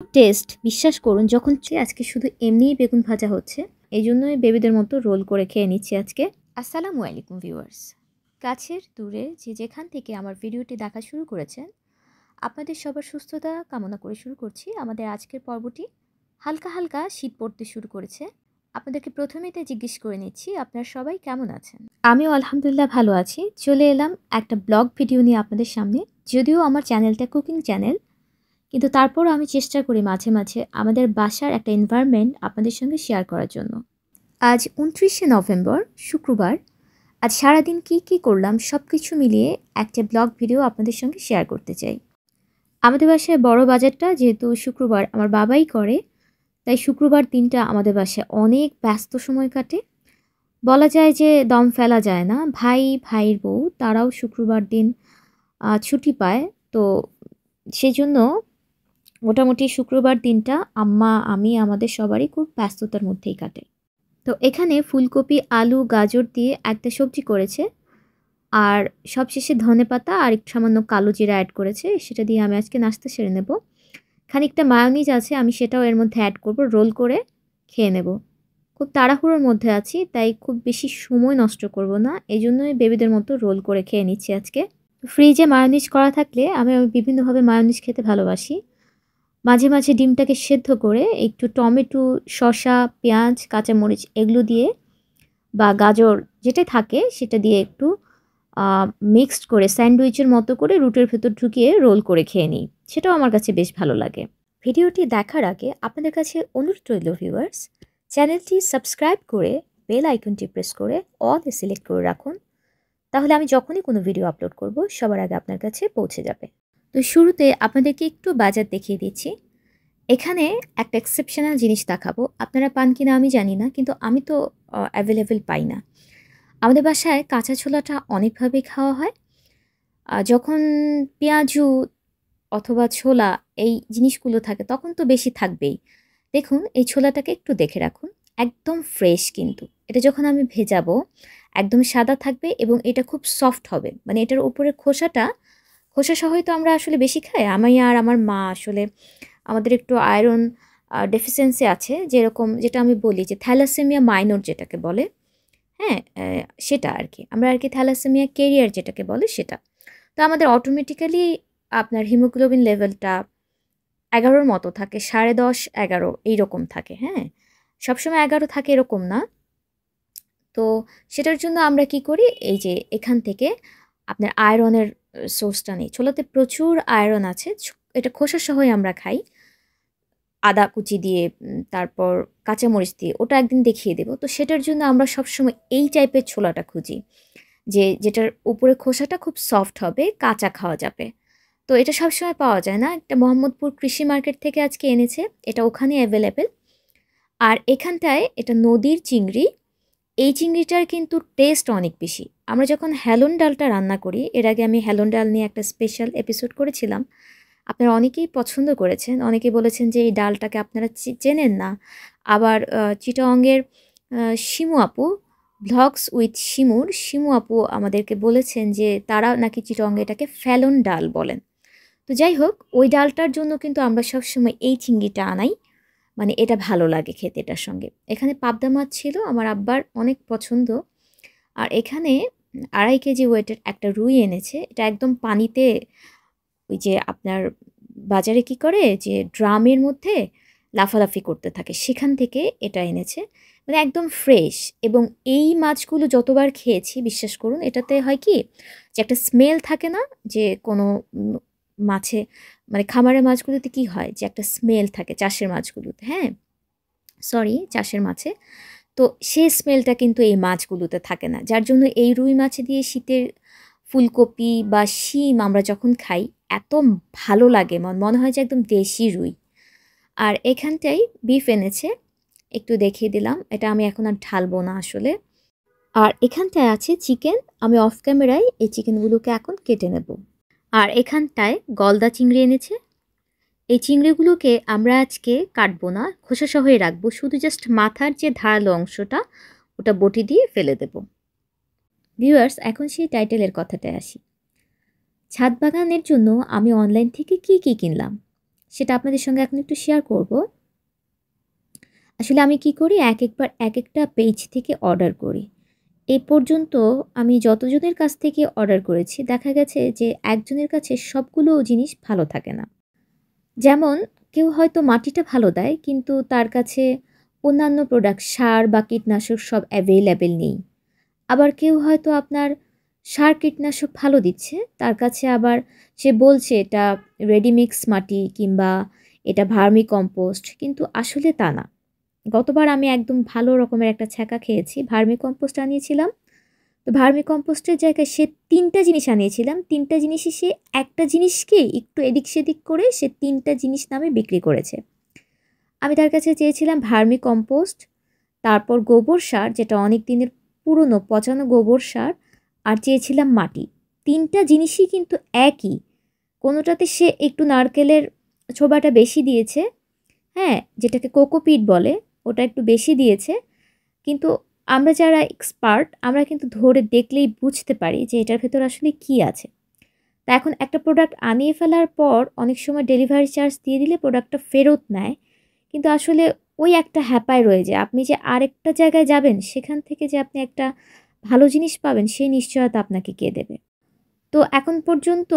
Test বিশ্বাস করুন যখন আজকে শুধু এমনিই বেগুন ভাজা হচ্ছে এই জন্যই বেবিদের মতো রোল করে খেয়ে নিচ্ছি আজকে। আসসালামু আলাইকুম ভিউয়ার্স, কাছের দূরে যে যেখান থেকে আমার ভিডিওটি দেখা শুরু করেছেন আপনাদের সবার সুস্থতা কামনা করে শুরু করছি আমাদের আজকের পর্বটি। হালকা হালকা শীত পড়তে শুরু করেছে। আপনাদেরকে প্রথমেতে জিজ্ঞেস করে নিচ্ছি আপনারা সবাই কেমন আছেন। আমিও আলহামদুলিল্লাহ ভালো আছি। চলে এলাম একটা ব্লগ ভিডিও নিয়ে আপনাদের সামনে। যদিও আমার চ্যানেলটা কুকিং চ্যানেল, কিন্তু তারপরও আমি চেষ্টা করি মাঝে মাঝে আমাদের বাসার একটা এনভায়রনমেন্ট আপনাদের সঙ্গে শেয়ার করার জন্য। আজ 29শে নভেম্বর শুক্রবার। আজ সারাদিন কি করলাম সব কিছু মিলিয়ে একটা ব্লগ ভিডিও আপনাদের সঙ্গে শেয়ার করতে চাই। আমাদের বাসায় বড় বাজারটা যেহেতু শুক্রবার আমার বাবাই করে, তাই শুক্রবার দিনটা আমাদের বাসায় অনেক ব্যস্ত সময় কাটে। বলা যায় যে দম ফেলা যায় না। ভাইয়ের বউ তারাও শুক্রবার দিন ছুটি পায়, তো সেই জন্য মোটামুটি শুক্রবার দিনটা আম্মা আমি আমাদের সবারই খুব ব্যস্ততার মধ্যেই কাটে। তো এখানে ফুলকপি আলু গাজর দিয়ে একটা সবজি করেছে, আর সবশেষে ধনেপাতা আর একটু সামান্য কালো জিরা অ্যাড করেছে। সেটা দিয়ে আমি আজকে নাস্তা সেরে নেব। খানিকটা মায়োনিজ আছে, আমি সেটাও এর মধ্যে অ্যাড করব, রোল করে খেয়ে নেব। খুব তাড়াহুড়োর মধ্যে আছি, তাই খুব বেশি সময় নষ্ট করব না, এই জন্যই বেবিদের মতো রোল করে খেয়ে নিচ্ছি আজকে। ফ্রিজে মায়োনিজ করা থাকলে আমি বিভিন্নভাবে মায়োনিজ খেতে ভালোবাসি। মাঝে মাঝে ডিমটাকে সেদ্ধ করে একটু টমেটো, শসা, পেঁয়াজ, কাঁচামরিচ এগুলো দিয়ে বা গাজর যেটা থাকে সেটা দিয়ে একটু মিক্সড করে স্যান্ডউইচের মতো করে রুটের ভেতর ঢুকিয়ে রোল করে খেয়ে নিই। সেটাও আমার কাছে বেশ ভালো লাগে। ভিডিওটি দেখার আগে আপনাদের কাছে অনুরোধ রইল ভিউয়ার্স, চ্যানেলটি সাবস্ক্রাইব করে বেল আইকনটি প্রেস করে অলে সিলেক্ট করে রাখুন, তাহলে আমি যখনই কোনো ভিডিও আপলোড করব সবার আগে আপনার কাছে পৌঁছে যাবে। তো শুরুতে আপনাদেরকে একটু বাজার দেখিয়ে দিচ্ছি। এখানে একটা এক্সেপশনাল জিনিস দেখাবো, আপনারা পান কিনা আমি জানি না, কিন্তু আমি তো অ্যাভেলেবেল পাই না। আমাদের বাসায় কাঁচা ছোলাটা অনেকভাবেই খাওয়া হয়। যখন পেঁয়াজু অথবা ছোলা এই জিনিসগুলো থাকে তখন তো বেশি থাকবেই। দেখুন এই ছোলাটাকে একটু দেখে রাখুন, একদম ফ্রেশ, কিন্তু এটা যখন আমি ভেজাবো একদম সাদা থাকবে এবং এটা খুব সফট হবে। মানে এটার উপরে খোসা সহই তো আমরা আসলে বেশি খাই। আমি আর আমার মা আসলে আমাদের একটু আয়রন ডেফিসিয়েন্সি আছে, যেটা আমি বলি যে থ্যালাসেমিয়া মাইনর যেটাকে বলে, হ্যাঁ, সেটা আর কি। আমরা আর কি থ্যালাসেমিয়া কেরিয়ার যেটাকে বলে সেটা। তো আমাদের অটোমেটিক্যালি আপনার হিমোগ্লোবিন লেভেলটা 11-র মতো থাকে, 10.5 11 এইরকম থাকে। হ্যাঁ, সবসময় 11 থাকে এরকম না। তো সেটার জন্য আমরা কি করি, এই যে এখান থেকে আপনার আয়রনের সোর্সটা নেই। ছোলাতে প্রচুর আয়রন আছে, এটা খোসা সহই আমরা খাই আদা কুচি দিয়ে, তারপর কাঁচামরিচ দিয়ে, ওটা একদিন দেখিয়ে দেবো। তো সেটার জন্য আমরা সবসময় এই টাইপের ছোলাটা খুঁজি, যেটার উপরে খোসাটা খুব সফট হবে, কাঁচা খাওয়া যাবে। তো এটা সবসময় পাওয়া যায় না। একটা মোহাম্মদপুর কৃষি মার্কেট থেকে আজকে এনেছে, এটা ওখানে অ্যাভেলেবেল। আর এখানটায় এটা নদীর চিংড়ি। এই চিংড়িটার কিন্তু টেস্ট অনেক বেশি। আমরা যখন হেলন ডালটা রান্না করি, এর আগে আমি হেলন ডাল নিয়ে একটা স্পেশাল এপিসোড করেছিলাম, আপনারা অনেকেই পছন্দ করেছেন, অনেকে বলেছেন যে এই ডালটাকে আপনারা চেনেন না। আবার চিটাগংয়ের শিমু আপু, ভ্লগস উইথ শিমু আপু আমাদেরকে বলেছেন যে তারা নাকি চিটাগংয়ে এটাকে ফ্যালন ডাল বলেন। তো যাই হোক, ওই ডালটার জন্য কিন্তু আমরা সবসময় এই চিংড়িটা আনাই, মানে এটা ভালো লাগে খেতে এটার সঙ্গে। এখানে পাবদা মাছ ছিল, আমার আব্বার অনেক পছন্দ। আর এখানে 2.5 কেজি ওয়েটের একটা রুই এনেছে, এটা একদম পানিতে, ওই যে আপনার বাজারে কি করে যে ড্রামের মধ্যে লাফালাফি করতে থাকে, সেখান থেকে এটা এনেছে, মানে একদম ফ্রেশ। এবং এই মাছগুলো যতবার খেয়েছি বিশ্বাস করুন, এটাতে হয় কি যে একটা স্মেল থাকে না, যে কোনো মাছে, মানে খামারের মাছগুলোতে কি হয় যে একটা স্মেল থাকে, চাষের মাছগুলোতে, হ্যাঁ সরি চাষের মাছে, তো সেই স্মেলটা কিন্তু এই মাছগুলোতে থাকে না। যার জন্য এই রুই মাছ দিয়ে শীতের ফুলকপি বা শিম আমরা যখন খাই এত ভালো লাগে, মনে হয় যে একদম দেশি রুই। আর এখানটাই বিফ এনেছে, একটু দেখিয়ে দিলাম, এটা আমি এখন আর ঢালবো না আসলে। আর এখানটায় আছে চিকেন, আমি অফ ক্যামেরায় এই চিকেনগুলোকে এখন কেটে নেব। আর এখানটায় গলদা চিংড়ি এনেছে, এই চিংড়িগুলোকে আমরা আজকে কাটবো না, খোসা সহই রাখবো, শুধু জাস্ট মাথার যে ধারালো অংশটা ওটা বটি দিয়ে ফেলে দেব। ভিউয়ার্স, এখন সেই টাইটেলের কথাটায় আসি। ছাদ বাগানের জন্য আমি অনলাইন থেকে কি কিনলাম। সেটা আপনাদের সঙ্গে এখন একটু শেয়ার করব। আসলে আমি কি করি, একবার এক একটা পেজ থেকে অর্ডার করি। এই পর্যন্ত আমি যতজনের কাছ থেকে অর্ডার করেছি দেখা গেছে যে একজনের কাছে সবগুলো জিনিস ভালো থাকে না। যেমন কেউ হয়তো মাটিটা ভালো দেয় কিন্তু তার কাছে অন্যান্য প্রোডাক্ট সার বা কীটনাশক সব অ্যাভেলেবেল নেই। আবার কেউ হয়তো আপনার সার কীটনাশক ভালো দিচ্ছে, তার কাছে আবার সে বলছে এটা রেডিমিক্স মাটি কিংবা এটা ভার্মি কম্পোস্ট, কিন্তু আসলে তা না। গতবার আমি একদম ভালো রকমের একটা ছ্যাঁকা খেয়েছি। ভার্মি কম্পোস্ট আনিয়েছিলাম, তো ভার্মি কম্পোস্টের জায়গায় সে ৩টা জিনিস আনিয়েছিলাম। ৩টা জিনিসই সে একটা জিনিসকে একটু এদিক সেদিক করে সে ৩টা জিনিস নামে বিক্রি করেছে। আমি তার কাছে চেয়েছিলাম ভার্মি কম্পোস্ট, তারপর গোবর সার যেটা অনেক দিনের পুরনো পচানো গোবর সার, আর চেয়েছিলাম মাটি। ৩টা জিনিসই কিন্তু একই। কোনোটাতে সে একটু নারকেলের ছোবাটা বেশি দিয়েছে, হ্যাঁ, যেটাকে কোকোপিট বলে, ওটা একটু বেশি দিয়েছে। কিন্তু আমরা যারা এক্সপার্ট আমরা কিন্তু ধরে দেখলেই বুঝতে পারি যে এটার ভেতর আসলে কি আছে। তা এখন একটা প্রোডাক্ট আনিয়ে ফেলার পর অনেক সময় ডেলিভারি চার্জ দিয়ে দিলে প্রোডাক্টটা ফেরত নেয়, কিন্তু আসলে ওই একটা হ্যাপায় রয়ে যায়। আপনি যে আরেকটা জায়গায় যাবেন সেখান থেকে যে আপনি একটা ভালো জিনিস পাবেন সেই নিশ্চয়তা আপনাকে কে দেবে। তো এখন পর্যন্ত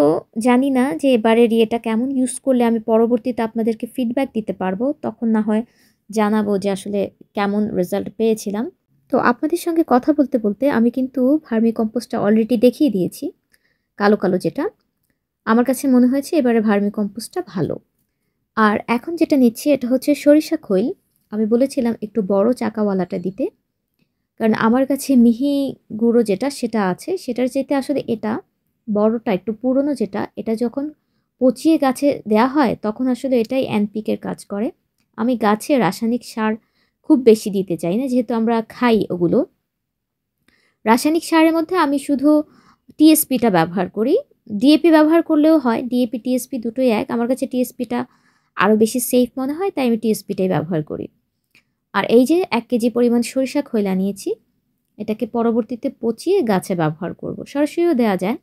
জানি না যে এবারের ইয়েটা কেমন ইউজ করলে আমি পরবর্তীতে আপনাদেরকে ফিডব্যাক দিতে পারবো, তখন না হয় জানাবো যে আসলে কেমন রেজাল্ট পেয়েছিলাম। তো আপনাদের সঙ্গে কথা বলতে বলতে আমি কিন্তু ভার্মি কম্পোস্টটা অলরেডি দেখিয়ে দিয়েছি, কালো কালো যেটা। আমার কাছে মনে হয়েছে এবারে ভার্মি কম্পোস্টটা ভালো। আর এখন যেটা নিচ্ছি এটা হচ্ছে সরিষা খৈল। আমি বলেছিলাম একটু বড় চাকাওয়ালাটা দিতে, কারণ আমার কাছে মিহি গুঁড়ো যেটা সেটা আছে, সেটার চাইতে আসলে এটা বড়টা একটু পুরনো যেটা, এটা যখন পচিয়ে গাছে দেয়া হয় তখন আসলে এটাই এনপিকের কাজ করে। আমি গাছে রাসায়নিক সার খুব বেশি দিতে চাই না, যেহেতু আমরা খাই ওগুলো। রাসায়নিক সারের মধ্যে আমি শুধু টিএসপিটা ব্যবহার করি। ডিএপি ব্যবহার করলেও হয়, ডিএপি টিএসপি দুটোই এক। আমার কাছে টিএসপিটা আরও বেশি সেফ মনে হয়, তাই আমি টিএসপিটাই ব্যবহার করি। আর এই যে 1 কেজি পরিমাণ সরিষা খৈলা নিয়েছি, এটাকে পরবর্তীতে পচিয়ে গাছে ব্যবহার করব। সরাসরিও দেওয়া যায়,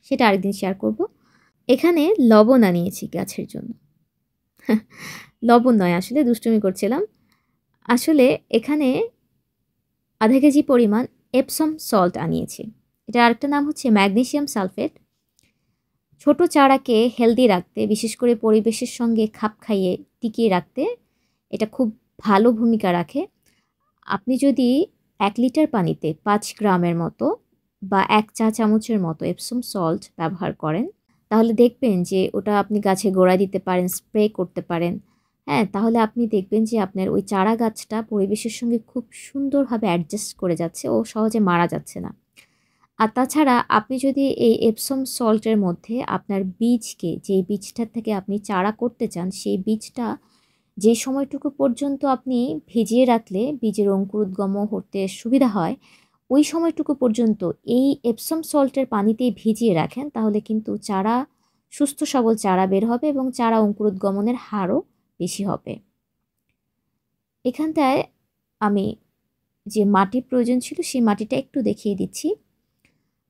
সেটা আরেকদিন শেয়ার করব। এখানে লবণ আনিয়েছি গাছের জন্য। লবণ নয়, আসলে দুষ্টুমি করছিলাম। আসলে এখানে আধা কেজি পরিমাণ এপসম সল্ট আনিয়েছি। এটা আরেকটা নাম হচ্ছে ম্যাগনেসিয়াম সালফেট। ছোট চারাকে হেলদি রাখতে, বিশেষ করে পরিবেশের সঙ্গে খাপ খাইয়ে টিকিয়ে রাখতে এটা খুব ভালো ভূমিকা রাখে। আপনি যদি 1 লিটার পানিতে 5 গ্রামের মতো বা 1 চা চামচের মতো এপসম সল্ট ব্যবহার করেন, তাহলে দেখবেন যে ওটা আপনি গাছে গোড়ায় দিতে পারেন, স্প্রে করতে পারেন। হ্যাঁ, তাহলে আপনি দেখবেন যে আপনার ওই চারা গাছটা পরিবেশের সঙ্গে খুব সুন্দরভাবে অ্যাডজাস্ট করে যাচ্ছে, ও সহজে মারা যাচ্ছে না। আর তাছাড়া আপনি যদি এই এপসম সল্টের মধ্যে আপনার বীজকে, যেই বীজটা থেকে আপনি চারা করতে চান, সেই বীজটা যে সময়টুকু পর্যন্ত আপনি ভিজিয়ে রাখলে বীজের অঙ্কুরোদ্গম হতে সুবিধা হয়, ওই সময়টুকু পর্যন্ত এই এপসম সল্টের পানিতেই ভিজিয়ে রাখেন, তাহলে কিন্তু চারা সুস্থ সবল চারা বের হবে এবং চারা অঙ্কুরোদ্গমনের হারও বেশি হবে। এখানটায় আমি যে মাটির প্রয়োজন ছিল সেই মাটিটা একটু দেখিয়ে দিচ্ছি।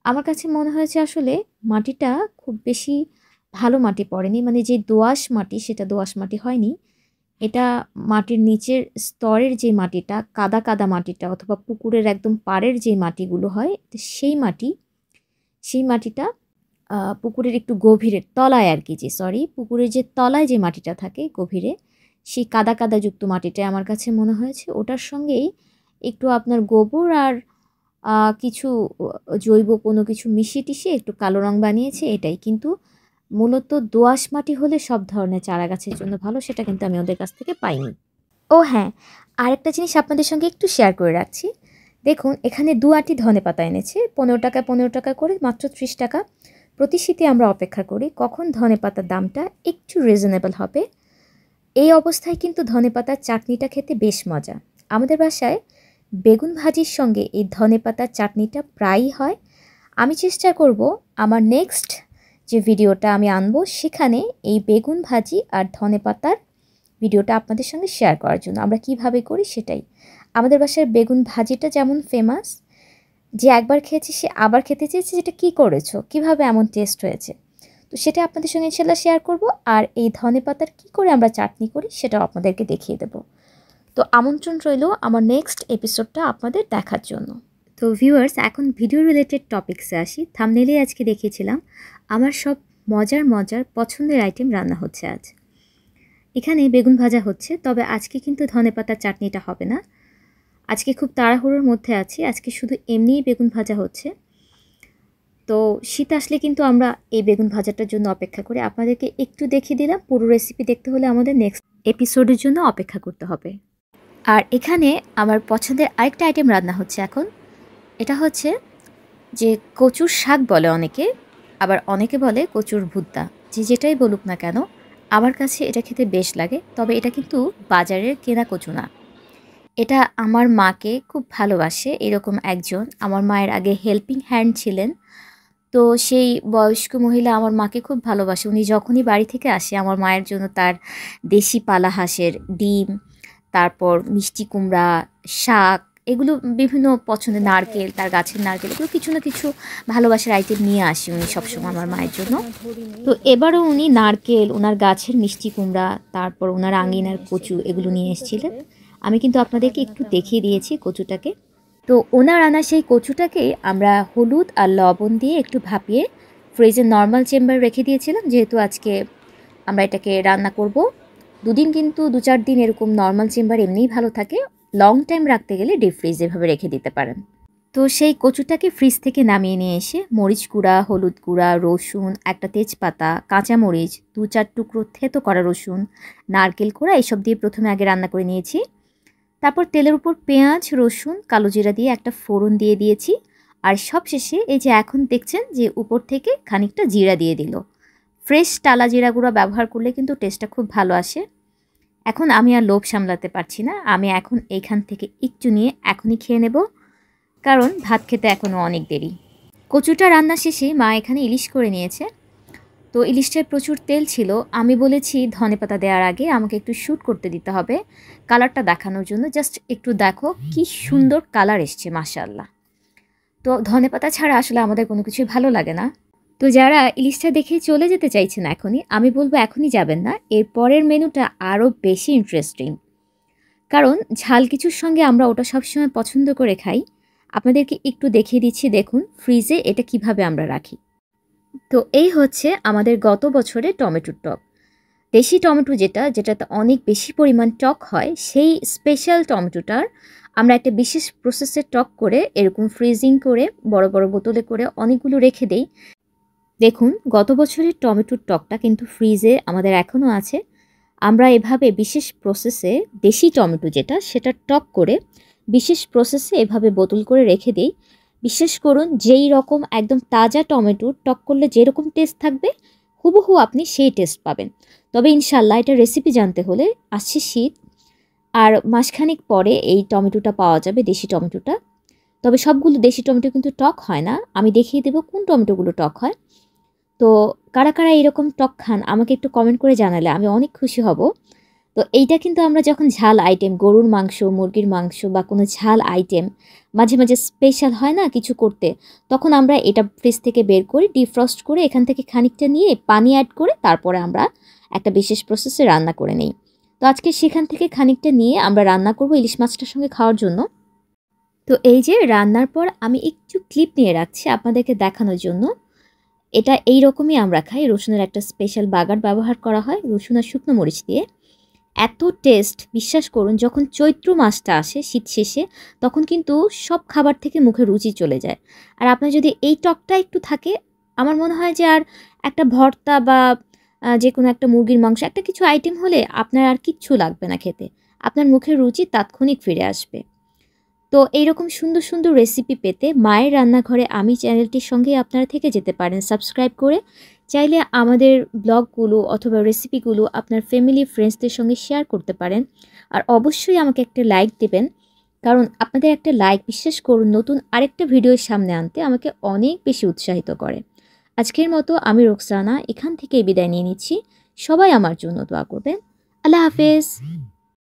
আমার কাছে মনে হয়েছে আসলে মাটিটা খুব বেশি ভালো মাটি পড়েনি, মানে যে দোআঁশ মাটি সেটা দোআঁশ মাটি হয়নি। এটা মাটির নিচের স্তরের যে মাটিটা, কাদা কাদা মাটিটা অথবা পুকুরের একদম পাড়ের যে মাটিগুলো হয় সেই মাটিটা পুকুরের একটু গভীরের তলায় আর কি, পুকুরের যে তলায় যে মাটিটা থাকে গভীরে, সেই কাদা কাদা যুক্ত মাটিটা আমার কাছে মনে হয়েছে। ওটার সঙ্গেই একটু আপনার গোবর আর কিছু জৈব কোনো কিছু মিশিয়ে টিশিয়ে একটু কালো রং বানিয়েছে, এটাই। কিন্তু মূলত দোআঁশ মাটি হলে সব ধরনের চারা গাছের জন্য ভালো, সেটা কিন্তু আমি ওদের কাছ থেকে পাইনি। ও হ্যাঁ, আরেকটা জিনিস আপনাদের সঙ্গে একটু শেয়ার করে রাখছি। দেখুন এখানে 2 আঁটি ধনেপাতা এনেছে, 15 টাকা 15 টাকা করে, মাত্র 30 টাকা। প্রতি শীতে আমরা অপেক্ষা করি কখন ধনেপাতার দামটা একটু রিজনেবল হবে। এই অবস্থায় কিন্তু ধনেপাতার চাটনিটা খেতে বেশ মজা। আমাদের বাসায় বেগুন ভাজির সঙ্গে এই ধনেপাতার চাটনিটা প্রায়ই হয়। আমি চেষ্টা করব আমার নেক্সট যে ভিডিওটা আমি আনবো সেখানে এই বেগুন ভাজি আর ধনেপাতার ভিডিওটা আপনাদের সঙ্গে শেয়ার করার জন্য। আমরা কিভাবে করি সেটাই। আমাদের বাসায় বেগুন ভাজিটা যেমন ফেমাস, যে একবার খেয়েছি সে আবার খেতে চেয়েছে, যেটা কী করেছো, কিভাবে এমন টেস্ট হয়েছে। তো সেটা আপনাদের সঙ্গে ইনশাল্লাহ শেয়ার করব। আর এই ধনেপাতার কী করে আমরা চাটনি করি সেটাও আপনাদেরকে দেখিয়ে দেব। তো আমন্ত্রণ রইল আমার নেক্সট এপিসোডটা আপনাদের দেখার জন্য। তো ভিউয়ার্স, এখন ভিডিও রিলেটেড টপিক্সে আসি। থাম্বনেইলে আজকে দেখিয়েছিলাম আমার সব মজার পছন্দের আইটেম রান্না হচ্ছে আজ। এখানে বেগুন ভাজা হচ্ছে, তবে আজকে কিন্তু ধনেপাতার চাটনিটা হবে না। আজকে খুব তাড়াহুড়োর মধ্যে আছি, আজকে শুধু এমনিই বেগুন ভাজা হচ্ছে। তো শীত আসলে কিন্তু আমরা এই বেগুন ভাজাটার জন্য অপেক্ষা করি। আপনাদেরকে একটু দেখিয়ে দিলাম, পুরো রেসিপি দেখতে হলে আমাদের নেক্সট এপিসোডের জন্য অপেক্ষা করতে হবে। আর এখানে আমার পছন্দের আরেকটা আইটেম রান্না হচ্ছে এখন। এটা হচ্ছে যে কচুর শাক বলে অনেকে, আবার অনেকে বলে কচুর ভুত্তা। যে যেটাই বলুক না কেন, আমার কাছে এটা খেতে বেশ লাগে। তবে এটা কিন্তু বাজারের কেনা কচু না। এটা আমার মাকে খুব ভালোবাসে এরকম একজন, আমার মায়ের আগে হেল্পিং হ্যান্ড ছিলেন। তো সেই বয়স্ক মহিলা আমার মাকে খুব ভালোবাসে। উনি যখনই বাড়ি থেকে আসে আমার মায়ের জন্য তার দেশি পালা হাঁসের ডিম, তারপর মিষ্টি কুমড়া, শাক, এগুলো বিভিন্ন পছন্দের, নারকেল, তার গাছের নারকেল, এগুলো কিছু না কিছু ভালোবাসার আইটেম নিয়ে আসে উনি সবসময় আমার মায়ের জন্য। তো এবারও উনি নারকেল, ওনার গাছের মিষ্টি কুমড়া, তারপর ওনার আঙিনার কচু, এগুলো নিয়ে এসেছিলেন। আমি কিন্তু আপনাদেরকে একটু দেখিয়ে দিয়েছি কচুটাকে। তো ওনার আনা সেই কচুটাকে আমরা হলুদ আর লবণ দিয়ে একটু ভাপিয়ে ফ্রিজের নর্মাল চেম্বারে রেখে দিয়েছিলাম, যেহেতু আজকে আমরা এটাকে রান্না করব। দুদিন কিন্তু 2-4 দিন এরকম নর্মাল চেম্বার এমনিই ভালো থাকে। লং টাইম রাখতে গেলে ডিপ ফ্রিজ এভাবে রেখে দিতে পারেন। তো সেই কচুটাকে ফ্রিজ থেকে নামিয়ে নিয়ে এসে মরিচ গুঁড়া, হলুদ গুঁড়া, রসুন, একটা তেজপাতা, কাঁচামরিচ, 2-4 টুকরো থেতো করা রসুন, নারকেল কোড়া, এসব দিয়ে প্রথমে আগে রান্না করে নিয়েছি। তারপর তেলের উপর পেঁয়াজ, রসুন, কালো জিরা দিয়ে একটা ফোড়ন দিয়ে দিয়েছি। আর সবশেষে এই যে এখন দেখছেন যে উপর থেকে খানিকটা জিরা দিয়ে দিল। ফ্রেশ টালা জিরা গুঁড়া ব্যবহার করলে কিন্তু টেস্টটা খুব ভালো আসে। এখন আমি আর লোভ সামলাতে পারছি না, আমি এখন এইখান থেকে একটু নিয়ে এখনই খেয়ে নেব, কারণ ভাত খেতে এখনও অনেক দেরি। কচুটা রান্না শেষে মা এখানে ইলিশ করে নিয়েছে। তো ইলিশটায় প্রচুর তেল ছিল। আমি বলেছি ধনেপাতা দেওয়ার আগে আমাকে একটু শ্যুট করতে দিতে হবে কালারটা দেখানোর জন্য। জাস্ট একটু দেখো কি সুন্দর কালার এসছে, মাশাআল্লাহ। তো ধনেপাতা ছাড়া আসলে আমাদের কোনো কিছুই ভালো লাগে না। তো যারা ইলিশটা দেখেই চলে যেতে চাইছেন এখনই, আমি বলবো এখনই যাবেন না, এর পরের মেনুটা আরও বেশি ইন্টারেস্টিং। কারণ ঝাল কিছুর সঙ্গে আমরা ওটা সবসময় পছন্দ করে খাই। আপনাদেরকে একটু দেখিয়ে দিচ্ছি, দেখুন ফ্রিজে এটা কিভাবে আমরা রাখি। তো এই হচ্ছে আমাদের গত বছরের টমেটোর টক। দেশি টমেটো যেটাতে অনেক বেশি পরিমাণ টক হয়, সেই স্পেশাল টমেটোটার আমরা একটা বিশেষ প্রসেসে টক করে এরকম ফ্রিজিং করে বড় বড় বোতলে করে অনেকগুলো রেখে দেই। দেখুন গত বছরের টমেটোর টকটা কিন্তু ফ্রিজে আমাদের এখনও আছে। আমরা এভাবে বিশেষ প্রসেসে দেশি টমেটো সেটা টক করে বিশেষ প্রসেসে এভাবে বোতল করে রেখে দিই। বিশ্বাস করুন, যেই রকম একদম তাজা টমেটো টক করলে যেরকম টেস্ট থাকবে হুবহু আপনি সেই টেস্ট পাবেন। তবে ইনশাল্লাহ এটা রেসিপি জানতে হলে আসছে শীত, আর মাসখানেক পরে এই টমেটোটা পাওয়া যাবে, দেশি টমেটোটা। তবে সবগুলো দেশি টমেটো কিন্তু টক হয় না, আমি দেখিয়ে দেবো কোন টমেটোগুলো টক হয়। তো কারা কারা এরকম টক খান আমাকে একটু কমেন্ট করে জানালে আমি অনেক খুশি হব। তো এইটা কিন্তু আমরা যখন ঝাল আইটেম, গরুর মাংস, মুরগির মাংস বা কোনো ঝাল আইটেম মাঝে মাঝে স্পেশাল হয় না কিছু করতে, তখন আমরা এটা ফ্রিজ থেকে বের করি, ডিফ্রস্ট করে এখান থেকে খানিকটা নিয়ে পানি অ্যাড করে তারপরে আমরা একটা বিশেষ প্রসেসে রান্না করে নিই। তো আজকে সেখান থেকে খানিকটা নিয়ে আমরা রান্না করব ইলিশ মাছটার সঙ্গে খাওয়ার জন্য। তো এই যে রান্নার পর আমি একটু ক্লিপ নিয়ে রাখছি আপনাদেরকে দেখানোর জন্য। এটা এই রকমই আমরা খাই, রসুনের একটা স্পেশাল বাগার ব্যবহার করা হয় রসুন আর শুকনো মরিচ দিয়ে। এত টেস্ট, বিশ্বাস করুন, যখন চৈত্র মাসটা আসে শীত শেষে তখন কিন্তু সব খাবার থেকে মুখে রুচি চলে যায়। আর আপনার যদি এই টকটা একটু থাকে, আমার মনে হয় যে আর একটা ভর্তা বা যে কোনো একটা মুরগির মাংস, একটা কিছু আইটেম হলে আপনার আর কিচ্ছু লাগবে না খেতে, আপনার মুখের রুচি তাৎক্ষণিক ফিরে আসবে। তো এইরকম সুন্দর সুন্দর রেসিপি পেতে মায়ের রান্নাঘরে আমি চ্যানেলটির সঙ্গে আপনারা থেকে যেতে পারেন সাবস্ক্রাইব করে। চাইলে আমাদের ব্লগগুলো অথবা রেসিপিগুলো আপনার ফ্যামিলি ফ্রেন্ডসদের সঙ্গে শেয়ার করতে পারেন। আর অবশ্যই আমাকে একটা লাইক দেবেন, কারণ আপনাদের একটা লাইক, বিশ্বাস করুন, নতুন আরেকটা ভিডিওর সামনে আনতে আমাকে অনেক বেশি উৎসাহিত করে। আজকের মতো আমি রোকসানা এখান থেকে বিদায় নিয়ে নিচ্ছি। সবাই আমার জন্য দোয়া করবেন। আল্লাহ হাফেজ।